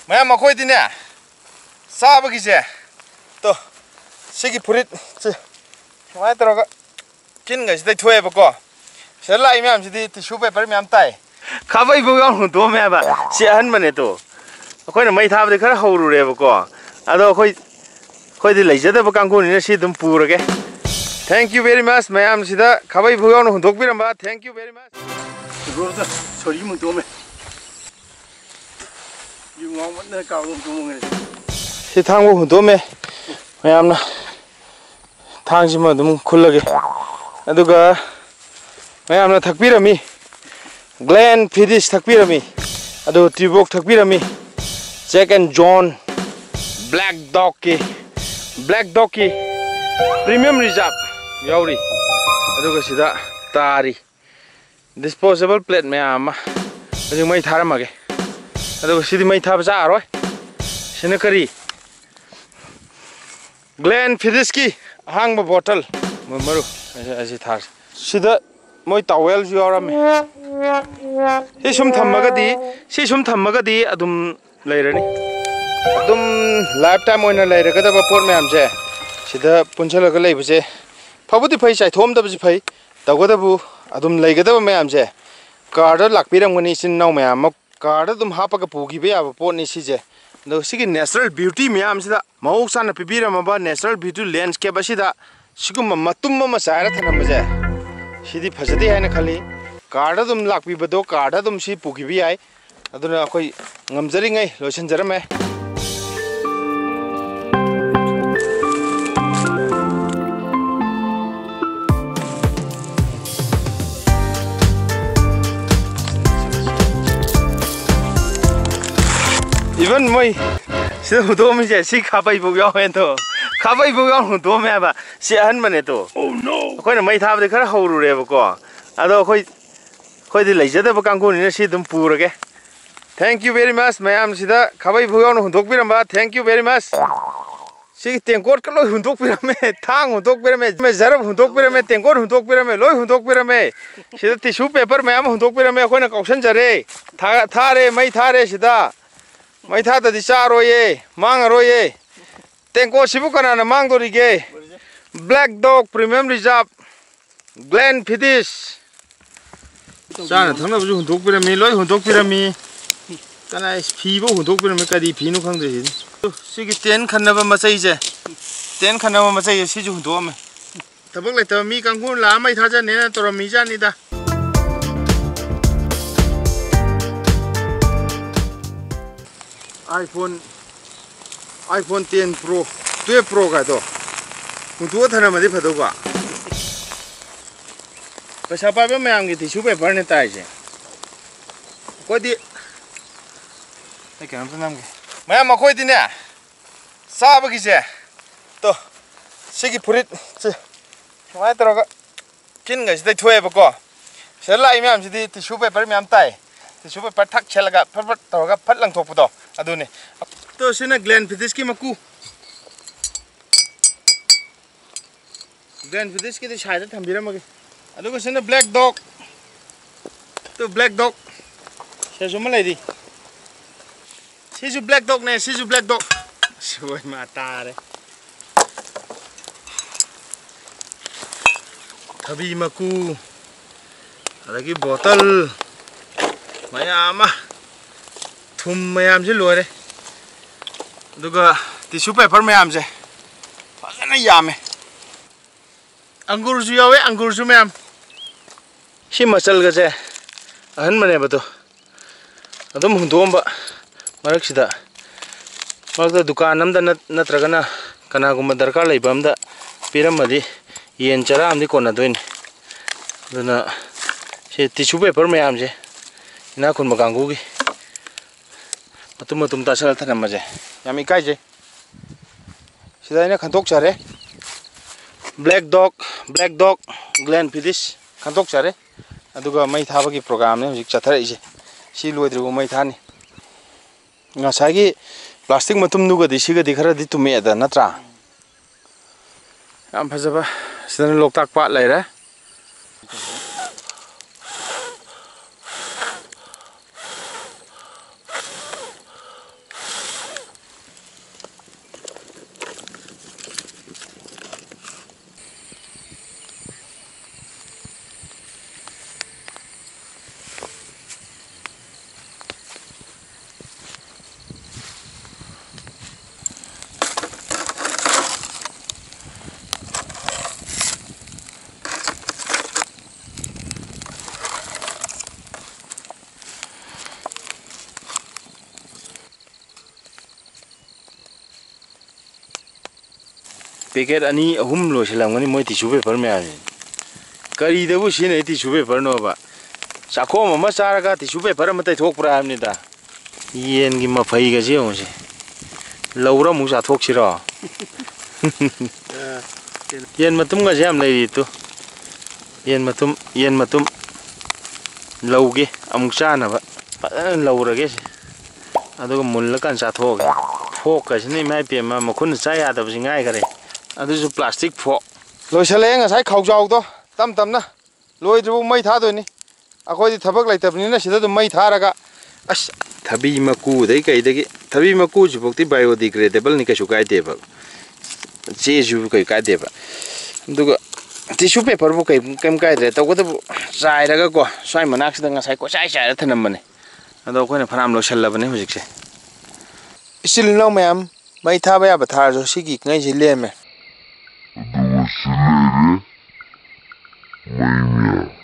मैं मकोई दिने साब किसे तो सिगी पुरित मैं तरह किन गए सिद्धि थोए बको शर्ला इमें सिद्धि टिश्यू पेपर में ताई खाबाई बुगां हुंदो में बा सियाहन मने तो कोई ना मैं था अब देखा हो रुरे बको अदो कोई दी लेजर बकां को नहीं सी तुम पूरा के थैंक यू वेरी मच मैं आम सिदा खाबाई बुगां हुंदो भी रंबा थैंक यू वेरी मच रोज़ सोरी मुंतो में युवाओं में काउंट दूँगे सी थांगो हुंदो में मैं आमना थांग सिमा तुम खुल लगे अदुगा मैं आमना थकपी रमी ग्लैन फिडिश थकपी रमी अदो ट्रिबोक थकपी रमी Jack and John Black Dog की प्रीमियम रिजर्व यावरी अदुगा सिदा तारी डिस्पोजेबल प्लेट में आमा अदुगा मैं थारा मगे अदुगा सिदी मैं था बचा आरोय सिने करी ग्लैन फिडिश की हांग बोतल मरु ऐसे थार सिदा मैं टावेल जो यार में सिसुम थम्मगदी अदुम लेरनी अदुम लाइफ टाइम ओइना लेरगदबा पोट मैम से सिदा पुंछलग लेबसे फबुदी फै चाइथोम दबसे फै तगदबु अदुम लेगदबा मैम से कार लाकपिरमगनी सिन नाउ मैम कार अदुम हापग पुगिबे याब पोटनी सिजे नो सिगी नेचुरल ब्यूटी मैम सिदा मौसाना पिबिरमबा नेचुरल ब्यूटी लैंडस्केप असिदा सिगुम मतुम म सायरा थनमजे सिदी फजदे हायना खाली कार अदुम लाकपिबदो कार अदुम सि पुगिबे याय अदुना अखोय ngamjaringay loisanjarame even moi sida hudo mi je si khabai bu yaw hen to khabai bu yaw hudo me ba si han mane to oh no khoi na mai thab de khara horu re ba ko ado khoi di leijada ba kangku ni si dum purage thank you very much mayam sida khabai bu yaw hundok biramba thank you very much si tengkot ka loi hundok birame thang hundok birame me zarab hundok birame tengkot hundok birame loi hundok birame sida tissue paper mayam hundok birame khoi na kausan jare thare mai thare sida मैं था तो दिशारो ये मांग रो ये तेंको सिबु कना ना मांग दोरी के Black Dog premium reserve Glenfiddich जाना थंगना बुजु हुंदोक पिरामी लोय हुंदोक पिरामी कना फीबो हुंदोक पिरामी कदी फीनु खंगदे सिगी टेन खन्नबा मचै जे टेन खन्नबा मचै सिजु हुंदो मे थबक लेत मी कांगु ला मै थाजा ने तोर मी जानिदा iPhone 10 Pro 12 Pro का तो मुझे था ना मध्य फटोगा पैसा पावे मैं आंगे टिश्यू पेपर ने ताई जे कोई दी क्या नाम के मैं मकोई दी ने साब किसे तो सिगी पुरित मैं तरह किन गए सिद्धि थोए बको शर्ला इमें सिद्धि टिश्यू पेपर में ताई टिश्यू पेपर थक छलगा फट फट तोगा फट लंग थोपदो अदुने तो सिना ग्लैन फिडिश की मकू ग्लैन फिडिश की साइड थम्बिरमगे अदुगा सिना ब्लैक डॉग तो ब्लैक डॉग सेसुम लेदी सिजु ब्लैक डॉग ने सिजु ब्लैक डॉग सोय माता रे थबी मकू अदगी बोतल मयामा थुम मयाम से लोरे दुगा टिश्यू पेपर मयाम से फजना यामे अंगूर जु यावे अंगूर जु मयाम सि मचल गजे अहन मने बतो अदम हुंदोंबा मरक सिदा मरक दुकान अमदा नत्रगना कनागुमा दरकार लेबमदा पिरमदि येन चरा अमदि कोना दोइन दुना से टिश्यू पेपर मयाम से ना खुन मकांगू की मतुम तासल थनमजे यामी काजे सिदा इना खंतोक चारे ब्लैक डॉग ग्लैन फिडिश खंतोक चारे अदुगा मै थाबगी प्रोग्राम ने हुजिक चथरइजे सि लोइद्रगो मै थानी ngसागी प्लास्टिक मतुम नुगदि सिगदि खरदि तुमे दा नत्रा याम फजबा सिदा लोकताक पा लेरे पैकेट अनी अहुम लोसिलंगनी मोय टिश्यू पेपर में करीदबु सिने टिश्यू पेपर नोबा चाखोम अमा चारगा टिश्यू पेपर अमा तैथोकप्रा हामनिदा येन गी मफई गजे होसे लौरा मु चाथोकसिरो येन मतुम गजे हम लेरी तु येन मतुम लौगे अमुक चानबा फजन लौरगे अदुगा मुल्लकन चाथोगे फोक कसने माय पेमा मखुन चा यादबसि गाय करे अदुसु प्लास्टिक फोक लोइसले ngасai खाउजाउ दो तम तमना लोइद्रु मै थादोनि अखोइदि थबक लैतबनिना सिदा दु मै थारगा अस थबी मकु दै कैदगी थबी मकु जुबक्ति बायोडिग्रेडेबल नि कैसु काइदेबा चेजु कै काइदेबा दुगा टिश्यू पेपर बु कैम काइद्रे तगदबु चाइरगा को स्वाइ मनाक्सदा ngасai को चाइरा थनमने अदो खोइना फनाम लोसल्लबने हुजिकसे इसिल नौ मैम मै थाबा याबा थारजो सिगी ngै जिलेमे Aduh, silere, mainnya.